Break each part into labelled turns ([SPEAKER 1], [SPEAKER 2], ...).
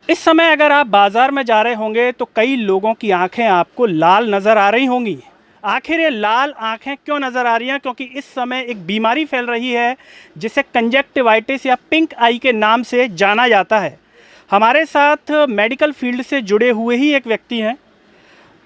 [SPEAKER 1] इस समय अगर आप बाज़ार में जा रहे होंगे तो कई लोगों की आंखें आपको लाल नज़र आ रही होंगी। आखिर ये लाल आंखें क्यों नज़र आ रही हैं? क्योंकि इस समय एक बीमारी फैल रही है जिसे कंजक्टिवाइटिस या पिंक आई के नाम से जाना जाता है। हमारे साथ मेडिकल फील्ड से जुड़े हुए ही एक व्यक्ति हैं।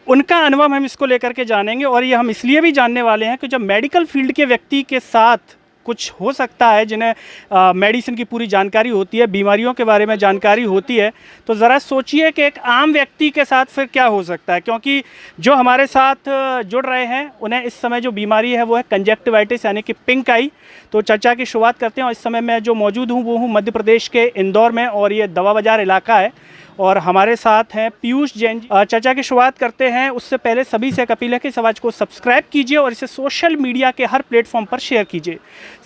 [SPEAKER 1] उनका अनुभव हम इसको लेकर के जानेंगे और ये हम इसलिए भी जानने वाले हैं कि जब मेडिकल फील्ड के व्यक्ति के साथ कुछ हो सकता है जिन्हें मेडिसिन की पूरी जानकारी होती है, बीमारियों के बारे में जानकारी होती है, तो ज़रा सोचिए कि एक आम व्यक्ति के साथ फिर क्या हो सकता है। क्योंकि जो हमारे साथ जुड़ रहे हैं उन्हें इस समय जो बीमारी है वो है कंजक्टिवाइटिस यानी कि पिंक आई। तो चर्चा की शुरुआत करते हैं और इस समय मैं जो मौजूद हूँ वो हूँ मध्य प्रदेश के इंदौर में और ये दवा बाज़ार इलाका है और हमारे साथ हैं पीयूष जैन जी। चर्चा की शुरुआत करते हैं उससे पहले सभी से एक अपील है कि इस आवाज़ को सब्सक्राइब कीजिए और इसे सोशल मीडिया के हर प्लेटफॉर्म पर शेयर कीजिए।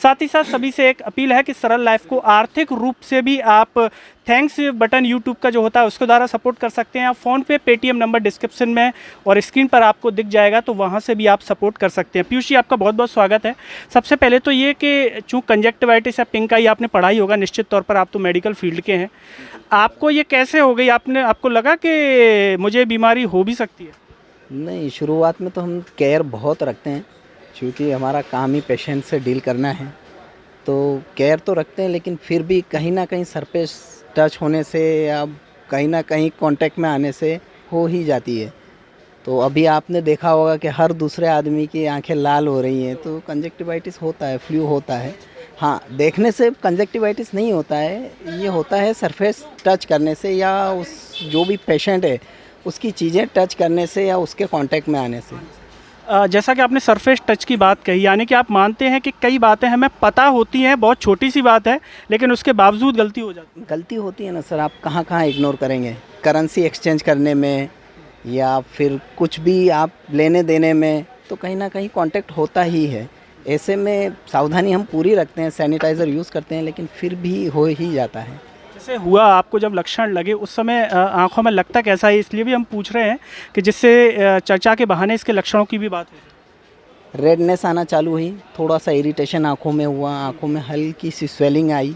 [SPEAKER 1] साथ ही साथ सभी से एक अपील है कि सरल लाइफ को आर्थिक रूप से भी आप थैंक्स बटन यूट्यूब का जो होता है उसके द्वारा सपोर्ट कर सकते हैं। आप फ़ोन पे पेटीएम नंबर डिस्क्रिप्शन में और स्क्रीन पर आपको दिख जाएगा, तो वहाँ से भी आप सपोर्ट कर सकते हैं। पीयूष जी, आपका बहुत बहुत स्वागत है। सबसे पहले तो ये कि चूँकि कंजक्टिवाइटिस या पिंक आई आपने पढ़ाई होगा निश्चित तौर पर, आप तो मेडिकल फील्ड के हैं, आपको ये कैसे हो गई? आपको लगा कि मुझे बीमारी हो भी सकती है?
[SPEAKER 2] नहीं, शुरुआत में तो हम केयर बहुत रखते हैं क्योंकि हमारा काम ही पेशेंट से डील करना है, तो केयर तो रखते हैं, लेकिन फिर भी कहीं ना कहीं सर पे टच होने से या कहीं ना कहीं कांटेक्ट में आने से हो ही जाती है। तो अभी आपने देखा होगा कि हर दूसरे आदमी की आंखें लाल हो रही हैं, तो कंजक्टिवाइटिस होता है, फ्लू होता है। हाँ, देखने से कंजक्टिवाइटिस नहीं होता है, ये होता है सरफेस टच करने से या उस जो भी पेशेंट है उसकी चीज़ें टच करने से या उसके कांटेक्ट में आने से।
[SPEAKER 1] जैसा कि आपने सरफेस टच की बात कही, यानी कि आप मानते हैं कि कई बातें हमें पता होती हैं, बहुत छोटी सी बात है, लेकिन उसके बावजूद गलती हो जाती है।
[SPEAKER 2] गलती होती है ना सर, आप कहाँ कहाँ इग्नोर करेंगे? करेंसी एक्सचेंज करने में या फिर कुछ भी आप लेने देने में, तो कहीं ना कहीं कांटेक्ट होता ही है। ऐसे में सावधानी हम पूरी रखते हैं, सैनिटाइज़र यूज़ करते हैं, लेकिन फिर भी हो ही जाता है।
[SPEAKER 1] जैसे हुआ आपको जब लक्षण लगे उस समय आंखों में लगता कैसा है, इसलिए भी हम पूछ रहे हैं कि जिससे चर्चा के बहाने इसके लक्षणों की भी बात हो।
[SPEAKER 2] रेडनेस आना चालू हुई, थोड़ा सा इरिटेशन आँखों में हुआ, आँखों में हल्की सी स्वेलिंग आई,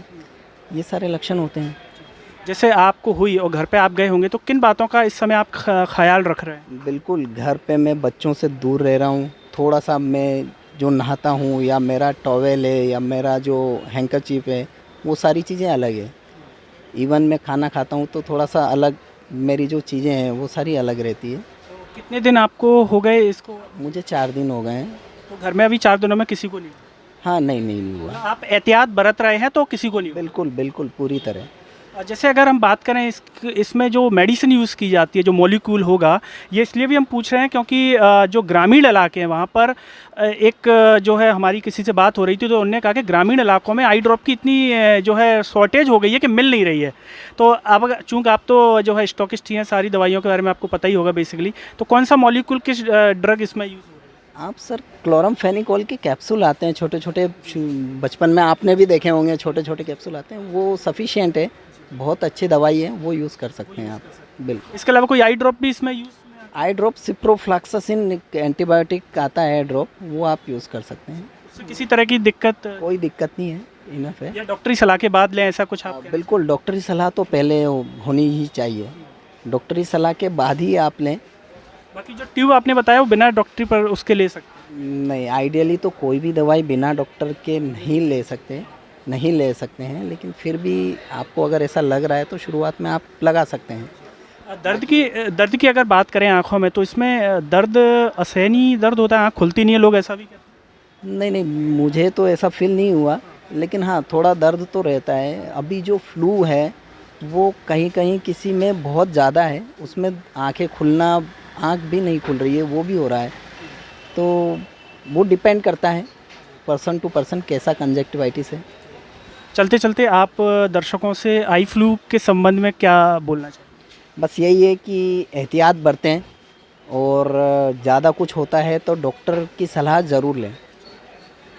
[SPEAKER 2] ये सारे लक्षण होते हैं।
[SPEAKER 1] जैसे आपको हुई और घर पे आप गए होंगे, तो किन बातों का इस समय आप ख्याल रख रहे हैं?
[SPEAKER 2] बिल्कुल, घर पे मैं बच्चों से दूर रह रहा हूँ, थोड़ा सा मैं जो नहाता हूँ या मेरा टॉवेल है या मेरा जो हैंकरचीफ है वो सारी चीज़ें अलग है। इवन मैं खाना खाता हूँ तो थोड़ा सा अलग, मेरी जो चीज़ें हैं वो सारी अलग रहती है।
[SPEAKER 1] तो कितने दिन आपको हो गए इसको?
[SPEAKER 2] मुझे 4 दिन हो गए हैं।
[SPEAKER 1] तो घर में अभी 4 दिनों में किसी को नहीं हुआ?
[SPEAKER 2] हाँ, नहीं हुआ।
[SPEAKER 1] आप एहतियात बरत रहे हैं तो किसी को नहीं हुआ?
[SPEAKER 2] बिल्कुल बिल्कुल, पूरी तरह।
[SPEAKER 1] जैसे अगर हम बात करें इसमें जो मेडिसिन यूज़ की जाती है, जो मॉलिक्यूल होगा, ये इसलिए भी हम पूछ रहे हैं क्योंकि जो ग्रामीण इलाके हैं वहाँ पर एक जो है हमारी किसी से बात हो रही थी तो उन्होंने कहा कि ग्रामीण इलाकों में आई ड्रॉप की इतनी जो है शॉर्टेज हो गई है कि मिल नहीं रही है। तो अब चूँकि आप तो जो है स्टॉकिस्ट ही हैं, सारी दवाइयों के बारे में आपको पता ही होगा बेसिकली, तो कौन सा मॉलिक्यूल किस ड्रग इसमें यूज़ हो रहा है?
[SPEAKER 2] आप सर, क्लोरामफेनिकोल के कैप्सूल आते हैं छोटे छोटे, बचपन में आपने भी देखे होंगे, छोटे छोटे कैप्सूल आते हैं, वो सफिशिएंट है, बहुत अच्छी दवाई है, वो यूज़ कर सकते हैं आप। बिल्कुल।
[SPEAKER 1] इसके अलावा कोई आई ड्रॉप भी इसमें यूज़?
[SPEAKER 2] आई ड्रॉप सिप्रोफ्लॉक्सासिन एंटीबायोटिक आता है ड्रॉप, वो आप यूज़ कर सकते हैं।
[SPEAKER 1] उससे किसी तरह की दिक्कत?
[SPEAKER 2] कोई दिक्कत नहीं है, इनफ है।
[SPEAKER 1] या डॉक्टरी सलाह के बाद लें, ऐसा कुछ आप?
[SPEAKER 2] बिल्कुल, डॉक्टरी सलाह तो पहले होनी ही चाहिए, डॉक्टरी सलाह के बाद ही आप लें।
[SPEAKER 1] बाकी जो ट्यूब आपने बताया वो बिना डॉक्टरी पर उसके ले सकते
[SPEAKER 2] नहीं, आइडियली तो कोई भी दवाई बिना डॉक्टर के नहीं ले सकते हैं, लेकिन फिर भी आपको अगर ऐसा लग रहा है तो शुरुआत में आप लगा सकते हैं।
[SPEAKER 1] दर्द की अगर बात करें आँखों में, तो इसमें दर्द असहनीय दर्द होता है, आँख खुलती नहीं है, लोग ऐसा भी कहते हैं?
[SPEAKER 2] नहीं, मुझे तो ऐसा फील नहीं हुआ, लेकिन हाँ, थोड़ा दर्द तो रहता है। अभी जो फ्लू है वो कहीं कहीं किसी में बहुत ज़्यादा है, उसमें आँखें खुलना, आँख भी नहीं खुल रही है, वो भी हो रहा है। तो वो डिपेंड करता है पर्सन टू पर्सन कैसा कंजक्टिवाइटिस है।
[SPEAKER 1] चलते चलते आप दर्शकों से आई फ्लू के संबंध में क्या बोलना चाहेंगे?
[SPEAKER 2] बस यही है कि एहतियात बरतें और ज़्यादा कुछ होता है तो डॉक्टर की सलाह ज़रूर लें।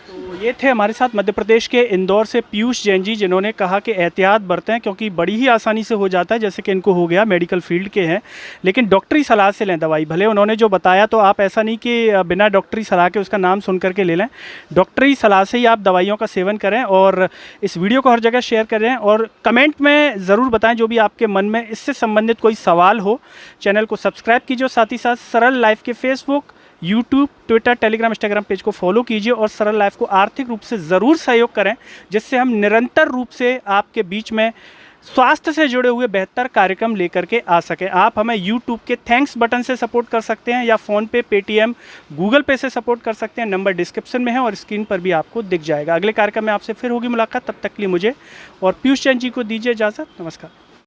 [SPEAKER 1] तो ये थे हमारे साथ मध्य प्रदेश के इंदौर से पीयूष जैन जी, जिन्होंने कहा कि एहतियात बरतें क्योंकि बड़ी ही आसानी से हो जाता है, जैसे कि इनको हो गया, मेडिकल फील्ड के हैं, लेकिन डॉक्टरी सलाह से लें दवाई। भले उन्होंने जो बताया तो आप ऐसा नहीं कि बिना डॉक्टरी सलाह के उसका नाम सुन करके ले लें, डॉक्टरी सलाह से ही आप दवाइयों का सेवन करें। और इस वीडियो को हर जगह शेयर करें और कमेंट में ज़रूर बताएं जो भी आपके मन में इससे संबंधित कोई सवाल हो। चैनल को सब्सक्राइब कीजिए, साथ ही साथ सरल लाइफ के Facebook, YouTube, Twitter, Telegram, Instagram page को फॉलो कीजिए और सरल लाइफ को आर्थिक रूप से ज़रूर सहयोग करें, जिससे हम निरंतर रूप से आपके बीच में स्वास्थ्य से जुड़े हुए बेहतर कार्यक्रम लेकर के आ सकें। आप हमें यूट्यूब के थैंक्स बटन से सपोर्ट कर सकते हैं या फ़ोनपे, पेटीएम, गूगल पे से सपोर्ट कर सकते हैं। नंबर डिस्क्रिप्शन में है और स्क्रीन पर भी आपको दिख जाएगा। अगले कार्यक्रम में आपसे फिर होगी मुलाकात, तब तक के लिए मुझे और पीयूष जैन जी को दीजिए इजाज़त। नमस्कार।